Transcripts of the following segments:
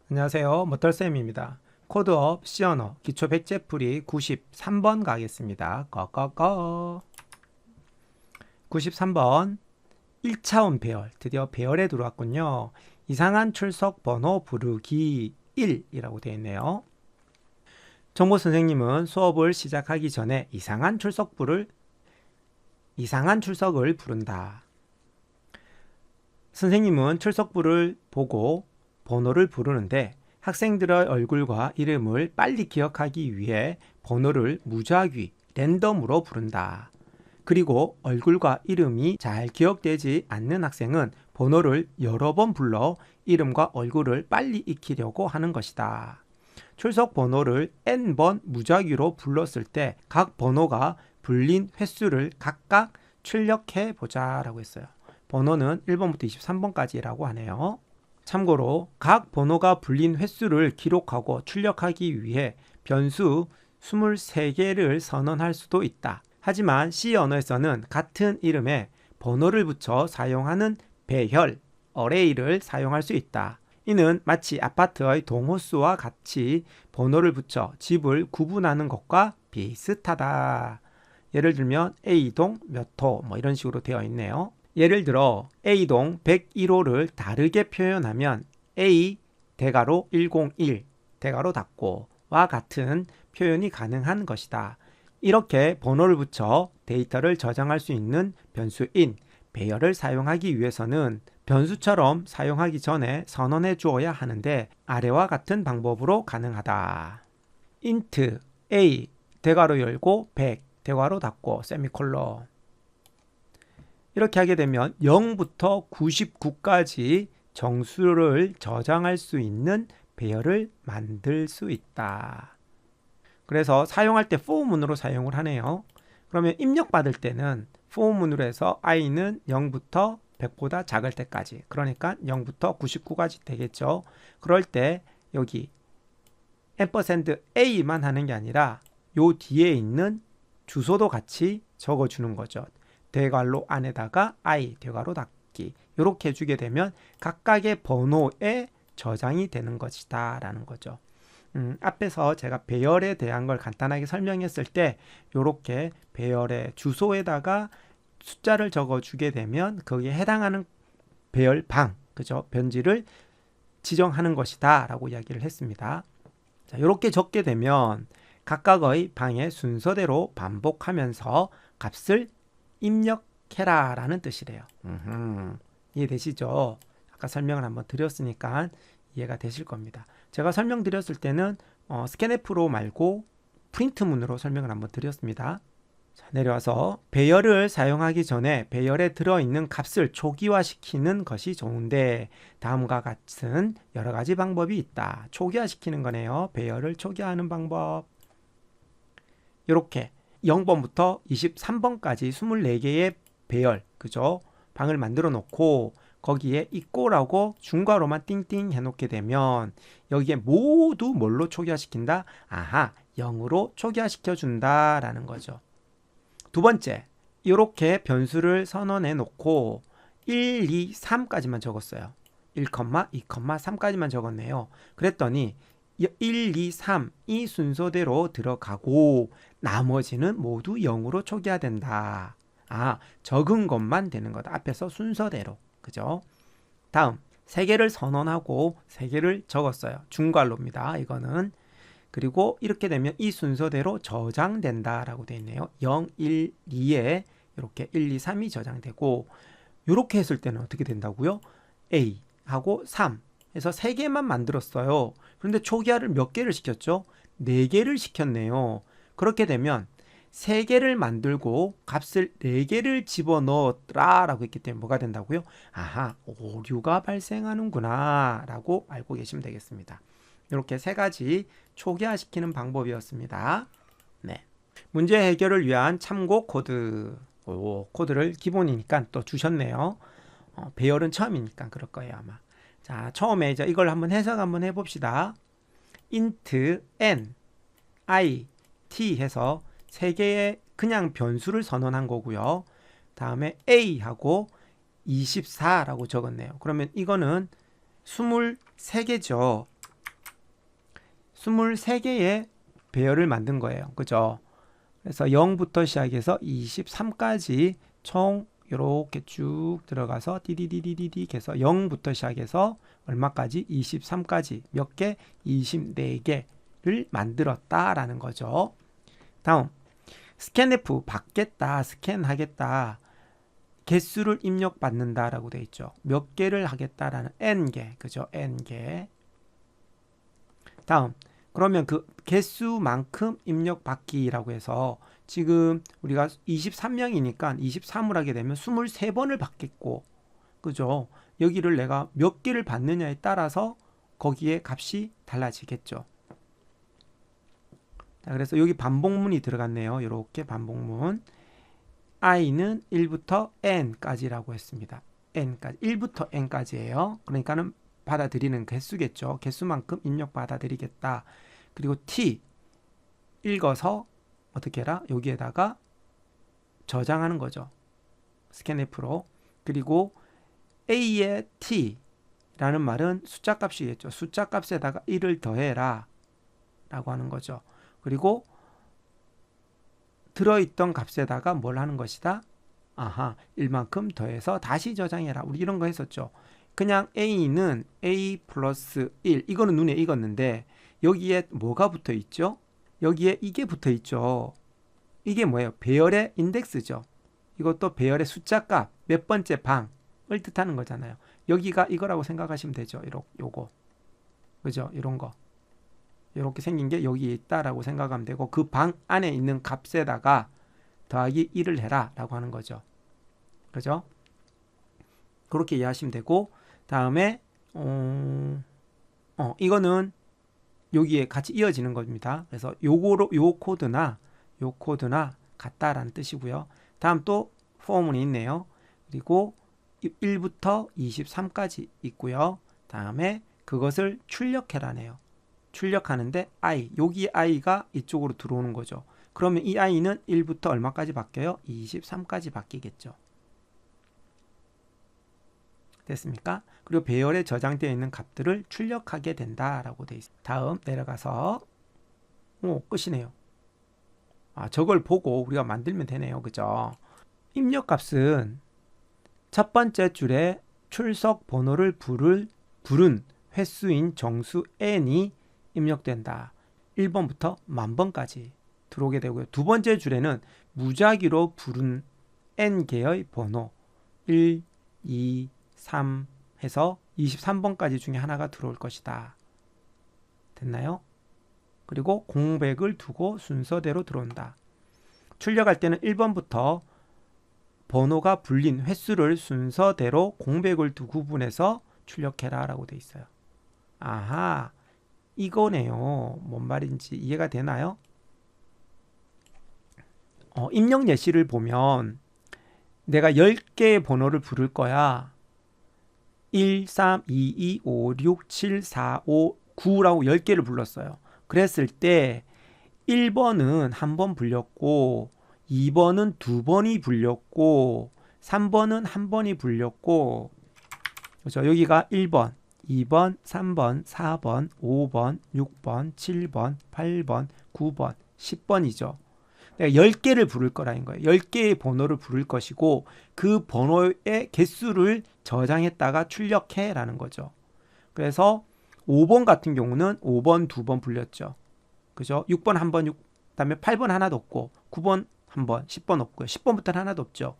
안녕하세요. 모털쌤입니다. 코드업 C언어 기초 백제풀이 93번 가겠습니다. 꺼꺼꺼 93번 1차원 배열, 드디어 배열에 들어왔군요. 이상한 출석 번호 부르기 1이라고 되어 있네요. 정보 선생님은 수업을 시작하기 전에 이상한 출석을 부른다. 선생님은 출석부를 보고 번호를 부르는데 학생들의 얼굴과 이름을 빨리 기억하기 위해 번호를 무작위, 랜덤으로 부른다. 그리고 얼굴과 이름이 잘 기억되지 않는 학생은 번호를 여러 번 불러 이름과 얼굴을 빨리 익히려고 하는 것이다. 출석 번호를 n번 무작위로 불렀을 때 각 번호가 불린 횟수를 각각 출력해 보자 라고 했어요. 번호는 1번부터 23번까지라고 하네요. 참고로 각 번호가 불린 횟수를 기록하고 출력하기 위해 변수 23개를 선언할 수도 있다. 하지만 C 언어에서는 같은 이름에 번호를 붙여 사용하는 배열, 어레이를 사용할 수 있다. 이는 마치 아파트의 동호수와 같이 번호를 붙여 집을 구분하는 것과 비슷하다. 예를 들면 A동 몇 호 이런 식으로 되어 있네요. 예를 들어 A동 101호를 다르게 표현하면 A 대괄호 101 대괄호 닫고와 같은 표현이 가능한 것이다. 이렇게 번호를 붙여 데이터를 저장할 수 있는 변수인 배열을 사용하기 위해서는 변수처럼 사용하기 전에 선언해 주어야 하는데 아래와 같은 방법으로 가능하다. int a 대괄호 열고 100 대괄호 닫고 세미콜론. 이렇게 하게 되면 0부터 99까지 정수를 저장할 수 있는 배열을 만들 수 있다. 그래서 사용할 때 for문으로 사용을 하네요. 그러면 입력받을 때는 for문으로 해서 i는 0부터 100보다 작을 때까지, 그러니까 0부터 99까지 되겠죠. 그럴 때 여기 %a만 하는 게 아니라 요 뒤에 있는 주소도 같이 적어주는 거죠. 대괄호 안에다가 i 대괄호 닫기 이렇게 해주게 되면 각각의 번호에 저장이 되는 것이다 라는 거죠. 앞에서 제가 배열에 대한 걸 간단하게 설명했을 때 이렇게 배열의 주소에다가 숫자를 적어주게 되면 거기에 해당하는 배열방, 그죠? 변지를 지정하는 것이다 라고 이야기를 했습니다. 자, 이렇게 적게 되면 각각의 방의 순서대로 반복하면서 값을 입력해라 라는 뜻이래요. 이해되시죠? 아까 설명을 한번 드렸으니까 이해가 되실 겁니다. 제가 설명드렸을 때는 스캔F로 말고 프린트문으로 설명을 한번 드렸습니다. 자, 내려와서 배열을 사용하기 전에 배열에 들어있는 값을 초기화시키는 것이 좋은데 다음과 같은 여러 가지 방법이 있다. 초기화시키는 거네요. 배열을 초기화하는 방법. 이렇게 0번부터 23번까지 24개의 배열, 그죠? 방을 만들어 놓고 거기에 equal하고 중괄호만 띵띵 해놓게 되면 여기에 모두 뭘로 초기화시킨다? 아하, 0으로 초기화시켜 준다라는 거죠. 두 번째, 이렇게 변수를 선언해 놓고 1, 2, 3까지만 적었어요. 1, 2, 3까지만 적었네요. 그랬더니 1, 2, 3 이 순서대로 들어가고 나머지는 모두 0으로 초기화된다. 아, 적은 것만 되는 거다. 앞에서 순서대로. 그죠? 다음, 3개를 선언하고 3개를 적었어요. 중괄호입니다. 이거는. 그리고 이렇게 되면 이 순서대로 저장된다라고 되어 있네요. 0, 1, 2에 이렇게 1, 2, 3이 저장되고 이렇게 했을 때는 어떻게 된다고요? A 하고 3 해서 3개만 만들었어요. 그런데 초기화를 몇 개를 시켰죠? 4개를 시켰네요. 그렇게 되면 3개를 만들고 값을 4개를 집어넣었더라 라고 했기 때문에 뭐가 된다고요? 아하, 오류가 발생하는구나 라고 알고 계시면 되겠습니다. 이렇게 3가지 초기화시키는 방법이었습니다. 네. 문제 해결을 위한 참고 코드. 코드를 기본이니까 또 주셨네요. 배열은 처음이니까 그럴 거예요 아마. 자, 처음에 이제 이걸 한번 해석 한번 해봅시다. int n i t 해서 3개의 그냥 변수를 선언한 거고요. 다음에 a하고 24라고 적었네요. 그러면 이거는 23개죠. 23개의 배열을 만든 거예요. 그죠? 그래서 0부터 시작해서 23까지 총 이렇게 쭉 들어가서 디디디디디디 해서 0부터 시작해서 얼마까지? 23까지 몇 개? 24개를 만들었다라는 거죠. 다음 스캔F 받겠다, 스캔하겠다, 개수를 입력받는다라고 되어 있죠. 몇 개를 하겠다라는 n개, 그죠? n개. 다음 그러면 그 개수만큼 입력받기라고 해서 지금 우리가 23명이니까 23을 하게 되면 23번을 받겠고, 그죠? 여기를 내가 몇 개를 받느냐에 따라서 거기에 값이 달라지겠죠. 자, 그래서 여기 반복문이 들어갔네요. 이렇게 반복문. i는 1부터 n까지라고 했습니다. n까지. 1부터 n까지예요. 그러니까는 받아들이는 개수겠죠. 개수만큼 입력 받아들이겠다. 그리고 t 읽어서 어떻게 해라? 여기에다가 저장하는 거죠. 스캔F로. 그리고 a의 t라는 말은 숫자 값이겠죠. 숫자 값에다가 1을 더해라 라고 하는 거죠. 그리고 들어있던 값에다가 뭘 하는 것이다? 아하, 1만큼 더해서 다시 저장해라. 우리 이런 거 했었죠. 그냥 a는 a 플러스 1, 이거는 눈에 익었는데 여기에 뭐가 붙어 있죠? 여기에 이게 붙어 있죠. 이게 뭐예요? 배열의 인덱스죠. 이것도 배열의 숫자 값, 몇 번째 방을 뜻하는 거잖아요. 여기가 이거라고 생각하시면 되죠. 요거. 그죠? 이런 거. 이렇게 생긴 게 여기 있다라고 생각하면 되고, 그 방 안에 있는 값에다가 더하기 1을 해라 라고 하는 거죠. 그죠? 그렇게 이해하시면 되고, 다음에 이거는 여기에 같이 이어지는 겁니다. 그래서 요 코드나 같다라는 뜻이고요. 다음 또 포문이 있네요. 그리고 1부터 23까지 있고요. 다음에 그것을 출력해라네요. 출력하는데 i, 여기 i가 이쪽으로 들어오는 거죠. 그러면 이 i는 1부터 얼마까지 바뀌어요? 23까지 바뀌겠죠. 됐습니까? 그리고 배열에 저장되어 있는 값들을 출력하게 된다라고 되어 있습니다. 다음 내려가서 끝이네요. 저걸 보고 우리가 만들면 되네요. 그죠? 입력값은 첫 번째 줄에 출석 번호를 부른 횟수인 정수 n이 입력된다. 1번부터 만번까지 들어오게 되고요. 두 번째 줄에는 무작위로 부른 n개의 번호 1, 2, 3 해서 23번까지 중에 하나가 들어올 것이다. 됐나요? 그리고 공백을 두고 순서대로 들어온다. 출력할 때는 1번부터 번호가 불린 횟수를 순서대로 공백을 두 구분해서 출력해라 라고 되어 있어요. 아하, 이거네요. 뭔 말인지 이해가 되나요? 입력 예시를 보면 내가 10개의 번호를 부를 거야. 1, 3, 2, 2, 5, 6, 7, 4, 5, 9라고 10개를 불렀어요. 그랬을 때 1번은 한 번 불렸고 2번은 두 번이 불렸고 3번은 한 번이 불렸고, 그렇죠? 여기가 1번, 2번, 3번, 4번, 5번, 6번, 7번, 8번, 9번, 10번이죠. 내가 10개를 부를 거라는 거예요. 10개의 번호를 부를 것이고 그 번호의 개수를 저장했다가 출력해 라는 거죠. 그래서 5번 같은 경우는 5번 두 번 불렸죠. 그죠? 6번 한 번, 그다음에 8번 하나도 없고 9번 한 번, 10번 없고요. 10번부터는 하나도 없죠.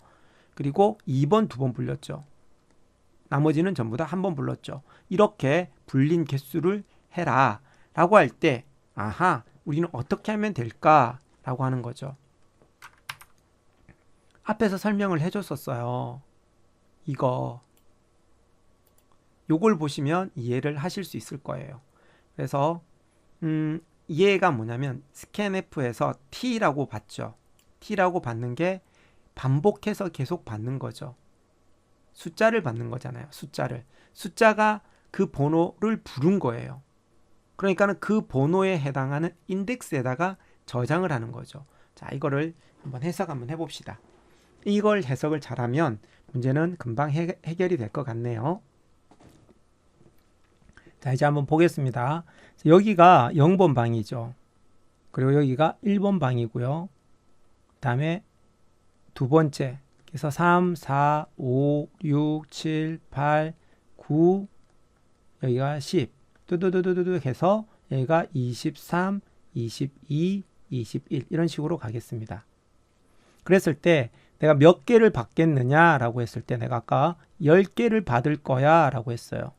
그리고 2번 두 번 불렸죠. 나머지는 전부 다 한 번 불렀죠. 이렇게 불린 개수를 해라 라고 할 때, 아하, 우리는 어떻게 하면 될까 라고 하는 거죠. 앞에서 설명을 해줬었어요. 요걸 보시면 이해를 하실 수 있을 거예요. 그래서 이해가 뭐냐면 스캔F에서 T라고 받죠. T라고 받는 게 반복해서 계속 받는 거죠. 숫자를 받는 거잖아요. 숫자가 그 번호를 부른 거예요. 그러니까는 그 번호에 해당하는 인덱스에다가 저장을 하는 거죠. 자, 이거를 한번 해석 한번 해봅시다. 이걸 해석을 잘하면 문제는 금방 해결이 될 것 같네요. 자, 이제 한번 보겠습니다. 여기가 0번 방이죠. 그리고 여기가 1번 방이고요. 그 다음에 두 번째. 그래서 3, 4, 5, 6, 7, 8, 9, 여기가 10. 뚜두두두두 해서 여기가 23, 22, 21 이런 식으로 가겠습니다. 그랬을 때 내가 몇 개를 받겠느냐라고 했을 때 내가 아까 10개를 받을 거야 라고 했어요.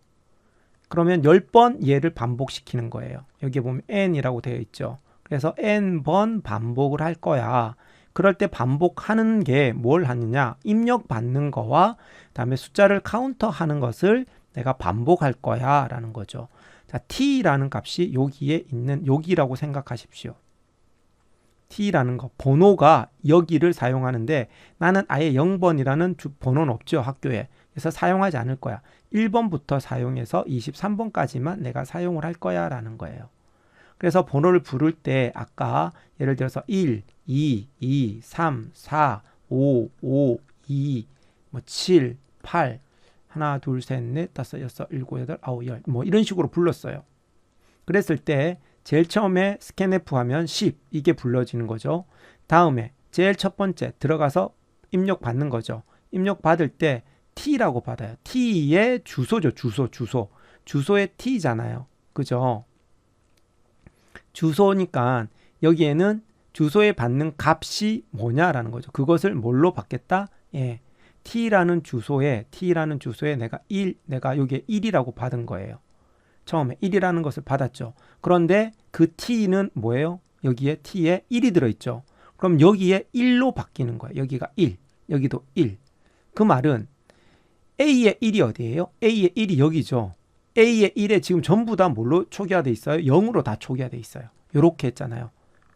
그러면 10번 얘를 반복시키는 거예요. 여기 보면 n이라고 되어 있죠. 그래서 n번 반복을 할 거야. 그럴 때 반복하는 게 뭘 하느냐? 입력받는 거와 그다음에 숫자를 카운터하는 것을 내가 반복할 거야 라는 거죠. 자, t라는 값이 여기에 있는 여기라고 생각하십시오. t라는 거, 번호가 여기를 사용하는데 나는 아예 0번이라는 번호는 없죠, 학교에. 그래서 사용하지 않을 거야. 1번부터 사용해서 23번까지만 내가 사용을 할 거야 라는 거예요. 그래서 번호를 부를 때 아까 예를 들어서 1, 2, 2, 3, 4, 5, 5, 2, 7, 8, 하나, 둘, 셋, 넷, 다섯, 여섯, 일곱, 여덟, 아홉, 열 이런 식으로 불렀어요. 그랬을 때 제일 처음에 스캔F 하면 10 이게 불러지는 거죠. 다음에 제일 첫 번째 들어가서 입력 받는 거죠. 입력 받을 때 T라고 받아요. T의 주소죠. 주소의 T잖아요. 그죠? 주소니까 여기에는 주소에 받는 값이 뭐냐라는 거죠. 그것을 뭘로 받겠다? 예. T라는 주소에 내가 여기에 1이라고 받은 거예요. 처음에 1이라는 것을 받았죠. 그런데 그 T는 뭐예요? 여기에 T에 1이 들어있죠. 그럼 여기에 1로 바뀌는 거예요. 여기가 1, 여기도 1. 그 말은 A의 1이 어디예요? A의 1이 여기죠. A의 1에 지금 전부 다 뭘로 초기화되어 있어요? 0으로 다 초기화되어 있어요. 이렇게 했잖아요.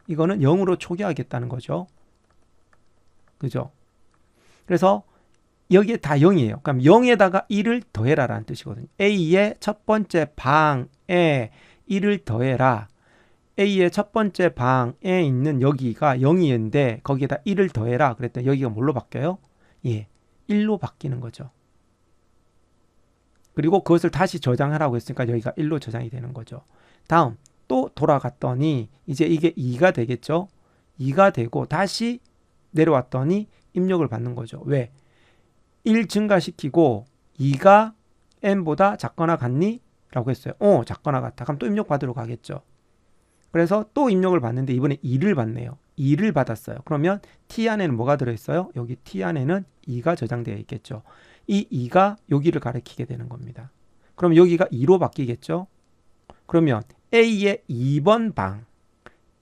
이거는 0으로 초기화하겠다는 거죠. 그죠? 그래서 여기에 다 0이에요. 그럼 0에다가 1을 더해라 라는 뜻이거든요. A의 첫 번째 방에 1을 더해라. A의 첫 번째 방에 있는 여기가 0이었는데 거기에다 1을 더해라. 그랬더니 여기가 뭘로 바뀌어요? 예, 1로 바뀌는 거죠. 그리고 그것을 다시 저장하라고 했으니까 여기가 1로 저장이 되는 거죠. 다음 또 돌아갔더니 이제 이게 2가 되겠죠. 2가 되고 다시 내려왔더니 입력을 받는 거죠. 왜? 1 증가시키고 2가 n보다 작거나 같니? 라고 했어요. 작거나 같다. 그럼 또 입력 받으러 가겠죠. 그래서 또 입력을 받는데 이번에 2를 받네요. 2를 받았어요. 그러면 t 안에는 뭐가 들어있어요? 여기 t 안에는 2가 저장되어 있겠죠. 이 2가 여기를 가리키게 되는 겁니다. 그럼 여기가 2로 바뀌겠죠. 그러면 A의 2번 방,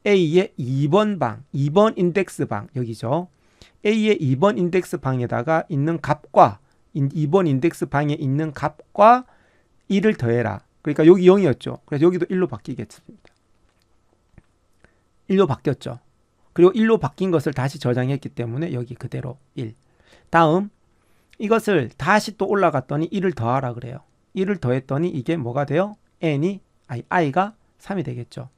A의 2번 방, 2번 인덱스 방 여기죠. A의 2번 인덱스 방에다가 있는 값과 2번 인덱스 방에 있는 값과 1을 더해라. 그러니까 여기 0이었죠. 그래서 여기도 1로 바뀌겠습니다. 1로 바뀌었죠. 그리고 1로 바뀐 것을 다시 저장했기 때문에 여기 그대로 1. 다음 이것을 다시 또 올라갔더니 1을 더하라 그래요. 1을 더했더니 이게 뭐가 돼요? i가 3이 되겠죠.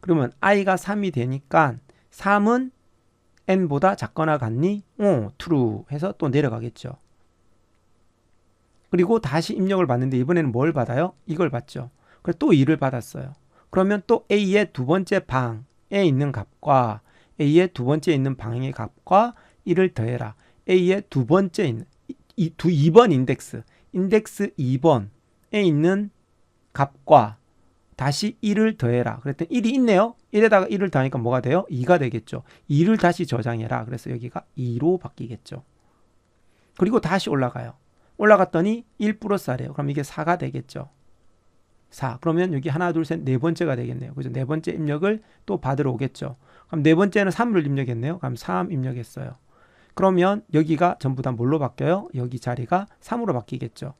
그러면 i가 3이 되니까 3은 n보다 작거나 같니? true 해서 또 내려가겠죠. 그리고 다시 입력을 받는데 이번에는 뭘 받아요? 이걸 받죠. 그래서 또 2를 받았어요. 그러면 또 a의 두 번째 방에 있는 값과 a의 두 번째 있는 방의 값과 1을 더해라. a의 두 번째 있는 2번 인덱스 2번에 있는 값과 다시 1을 더해라. 그랬더니 1이 있네요. 1에다가 1을 더하니까 뭐가 돼요? 2가 되겠죠. 2를 다시 저장해라. 그래서 여기가 2로 바뀌겠죠. 그리고 다시 올라가요. 올라갔더니 1 플러스 R이에요. 그럼 이게 4가 되겠죠. 4. 그러면 여기 하나, 둘, 셋, 네 번째가 되겠네요. 그죠? 네 번째 입력을 또 받으러 오겠죠. 그럼 네 번째는 3을 입력했네요. 그럼 3 입력했어요. 그러면 여기가 전부 다 뭘로 바뀌어요? 여기 자리가 3으로 바뀌겠죠.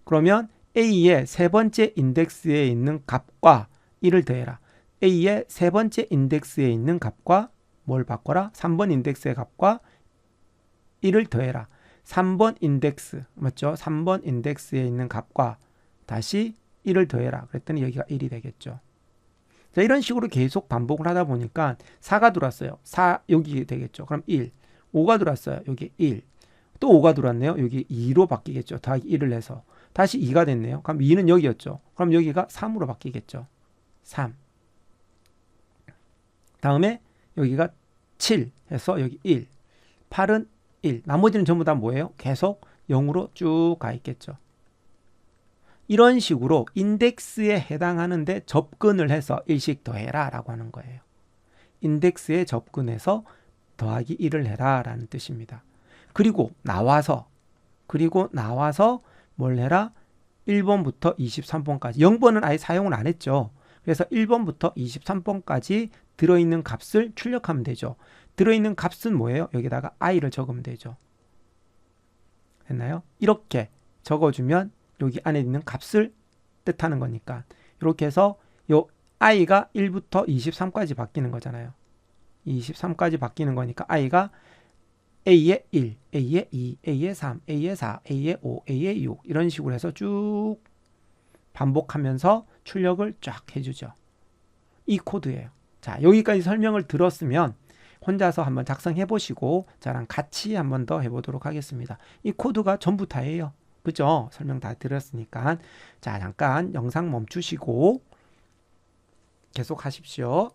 그러면 A의 세 번째 인덱스에 있는 값과 1을 더해라. A의 세 번째 인덱스에 있는 값과 뭘 바꿔라? 3번 인덱스의 값과 1을 더해라. 3번 인덱스, 맞죠? 3번 인덱스에 있는 값과 다시 1을 더해라. 그랬더니 여기가 1이 되겠죠. 자, 이런 식으로 계속 반복을 하다 보니까 4가 들어왔어요. 4 여기 되겠죠. 그럼 1. 5가 들어왔어요. 여기 1. 또 5가 들어왔네요. 여기 2로 바뀌겠죠. 더하기 1을 해서. 다시 2가 됐네요. 그럼 2는 여기였죠. 그럼 여기가 3으로 바뀌겠죠. 3. 다음에 여기가 7 해서 여기 1. 8은 1. 나머지는 전부 다 뭐예요? 계속 0으로 쭉 가 있겠죠. 이런 식으로 인덱스에 해당하는데 접근을 해서 1씩 더해라 라고 하는 거예요. 인덱스에 접근해서 더하기 1을 해라 라는 뜻입니다. 그리고 나와서 뭘 해라? 1번부터 23번까지 0번은 아예 사용을 안 했죠. 그래서 1번부터 23번까지 들어있는 값을 출력하면 되죠. 들어있는 값은 뭐예요? 여기다가 i를 적으면 되죠. 됐나요? 이렇게 적어주면 여기 안에 있는 값을 뜻하는 거니까 이렇게 해서 요 i가 1부터 23까지 바뀌는 거잖아요. 23까지 바뀌는 거니까 i가 a의 1, a의 2, a의 3, a의 4, a의 5, a의 6 이런 식으로 해서 쭉 반복하면서 출력을 쫙 해주죠. 이 코드예요. 자, 여기까지 설명을 들었으면 혼자서 한번 작성해 보시고 저랑 같이 한번 더 해보도록 하겠습니다. 이 코드가 전부 다예요. 그죠? 설명 다 들었으니까. 자, 잠깐 영상 멈추시고 계속 하십시오.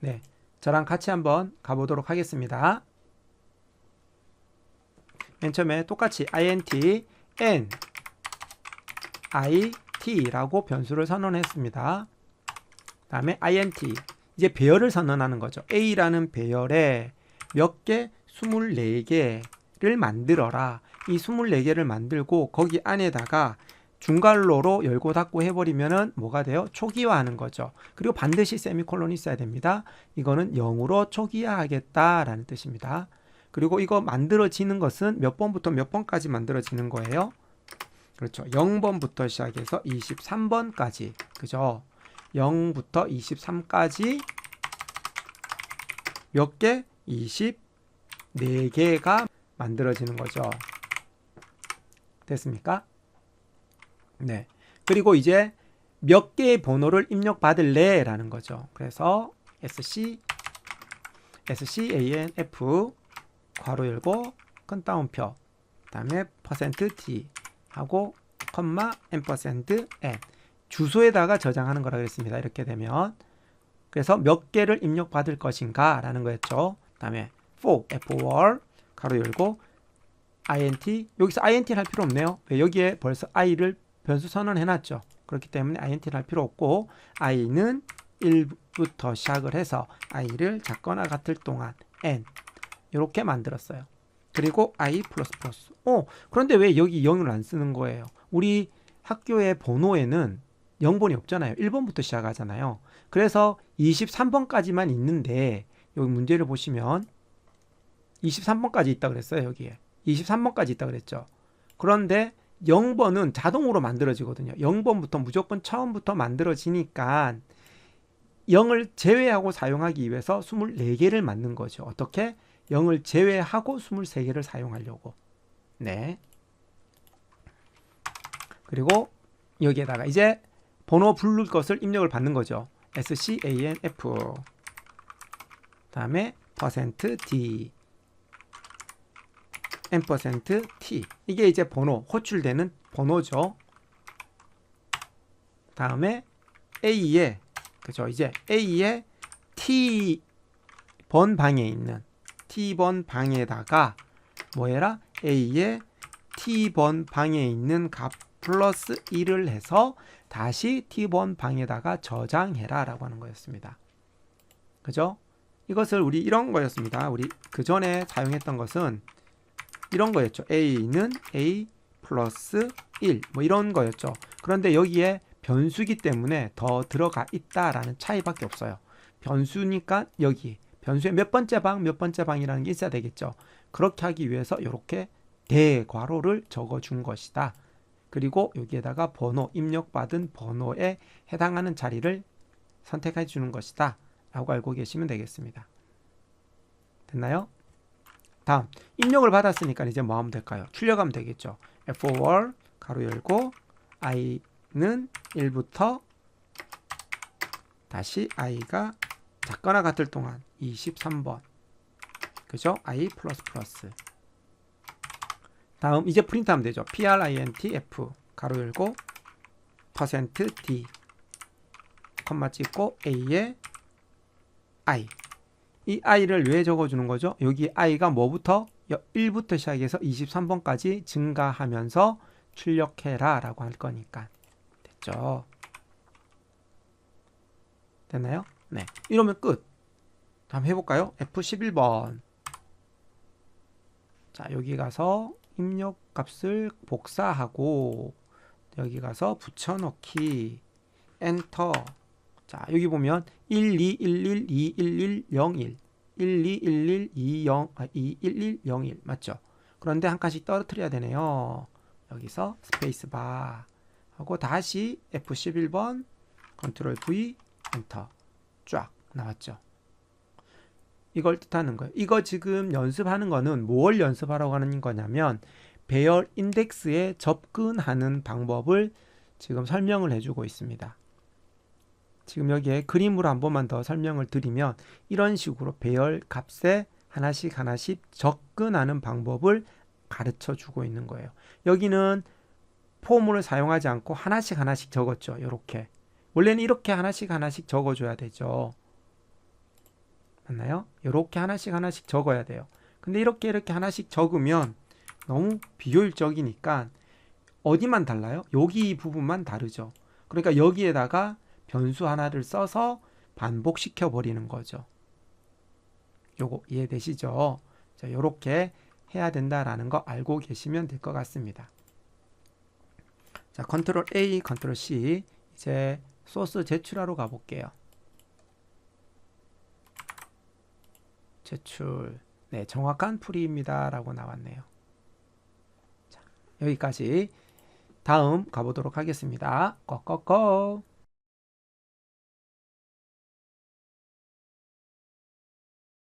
네, 저랑 같이 한번 가보도록 하겠습니다. 맨 처음에 똑같이 int n it라고 변수를 선언했습니다. 다음에 int 이제 배열을 선언하는 거죠. a라는 배열에 몇 개? 24개를 만들어라. 이 24개를 만들고 거기 안에다가 중괄호로 열고 닫고 해버리면은 뭐가 돼요? 초기화하는 거죠. 그리고 반드시 세미콜론이 있어야 됩니다. 이거는 0으로 초기화하겠다라는 뜻입니다. 그리고 이거 만들어지는 것은 몇 번부터 몇 번까지 만들어지는 거예요? 그렇죠. 0번부터 시작해서 23번까지. 그죠? 0부터 23까지 몇 개? 24개가 만들어지는 거죠. 됐습니까? 네. 그리고 이제 몇 개의 번호를 입력받을래? 라는 거죠. 그래서 scanf 괄호 열고 큰 따옴표 그다음에 %d 하고 컴마 %n 주소에다가 저장하는 거라 그랬습니다. 이렇게 되면 그래서 몇 개를 입력받을 것인가 라는 거였죠. 그다음에 for 가로 열고 int 여기서 int를 할 필요 없네요. 왜? 여기에 벌써 i를 변수 선언해 놨죠. 그렇기 때문에 int를 할 필요 없고 i는 1부터 시작을 해서 i를 작거나 같을 동안 n 이렇게 만들었어요. 그리고 i++. 그런데 왜 여기 0을 안 쓰는 거예요? 우리 학교의 번호에는 0번이 없잖아요. 1번부터 시작하잖아요. 그래서 23번까지만 있는데 여기 문제를 보시면 23번까지 있다 그랬어요. 여기에 23번까지 있다 그랬죠. 그런데 0번은 자동으로 만들어지거든요. 0번부터 무조건 처음부터 만들어지니까 0을 제외하고 사용하기 위해서 24개를 만든 거죠. 어떻게? 0을 제외하고 23개를 사용하려고. 네. 그리고 여기에다가 이제 번호 부를 것을 입력을 받는 거죠. scanf 다음에 %d %t 이게 이제 번호, 호출되는 번호죠. 다음에 A에 그죠? 이제 A에 T번 방에 있는 T번 방에다가 뭐 해라? A에 T번 방에 있는 값 플러스 1을 해서 다시 T번 방에다가 저장해라 라고 하는 거였습니다. 그죠? 이것을 우리 이런 거였습니다. 우리 그 전에 사용했던 것은 이런 거였죠. A는 A 플러스 1 뭐 이런 거였죠. 그런데 여기에 변수기 때문에 더 들어가 있다라는 차이밖에 없어요. 변수니까 여기 변수의 몇 번째 방이라는 게 있어야 되겠죠. 그렇게 하기 위해서 이렇게 대괄호를 적어준 것이다. 그리고 여기에다가 번호, 입력받은 번호에 해당하는 자리를 선택해 주는 것이다 라고 알고 계시면 되겠습니다. 됐나요? 다음, 입력을 받았으니까 이제 뭐 하면 될까요? 출력하면 되겠죠. for 가로 열고 i는 1부터 다시 i가 작거나 같을 동안 23번 그죠? i 플러스 플러스. 다음 이제 프린트하면 되죠. printf 가로 열고 %d 컴마 찍고 a에 i. 이 i를 왜 적어주는 거죠? 여기 i가 뭐부터? 1부터 시작해서 23번까지 증가하면서 출력해라 라고 할 거니까. 됐죠? 됐나요? 네. 이러면 끝. 한번 해볼까요? F11번. 자, 여기 가서 입력 값을 복사하고 여기 가서 붙여넣기 엔터. 자, 여기 보면 121121101 1211201 맞죠? 그런데 한 칸씩 떨어뜨려야 되네요. 여기서 스페이스바 하고 다시 F11번 컨트롤 V 엔터 쫙 나왔죠. 이걸 뜻하는 거예요. 이거 지금 연습하는 거는 뭘 연습하라고 하는 거냐면 배열 인덱스에 접근하는 방법을 지금 설명을 해주고 있습니다. 지금 여기에 그림으로 한 번만 더 설명을 드리면 이런 식으로 배열 값에 하나씩 접근하는 방법을 가르쳐 주고 있는 거예요. 여기는 폼을 사용하지 않고 하나씩 적었죠. 이렇게. 원래는 이렇게 하나씩 적어줘야 되죠. 맞나요? 이렇게 하나씩 적어야 돼요. 근데 이렇게 하나씩 적으면 너무 비효율적이니까 어디만 달라요? 여기 부분만 다르죠. 그러니까 여기에다가 변수 하나를 써서 반복시켜 버리는 거죠. 요거 이해되시죠? 자, 요렇게 해야 된다라는 거 알고 계시면 될 것 같습니다. 자, 컨트롤 A, 컨트롤 C. 이제 소스 제출하러 가볼게요. 제출. 네, 정확한 풀이입니다. 라고 나왔네요. 자, 여기까지. 다음 가보도록 하겠습니다. 고고고.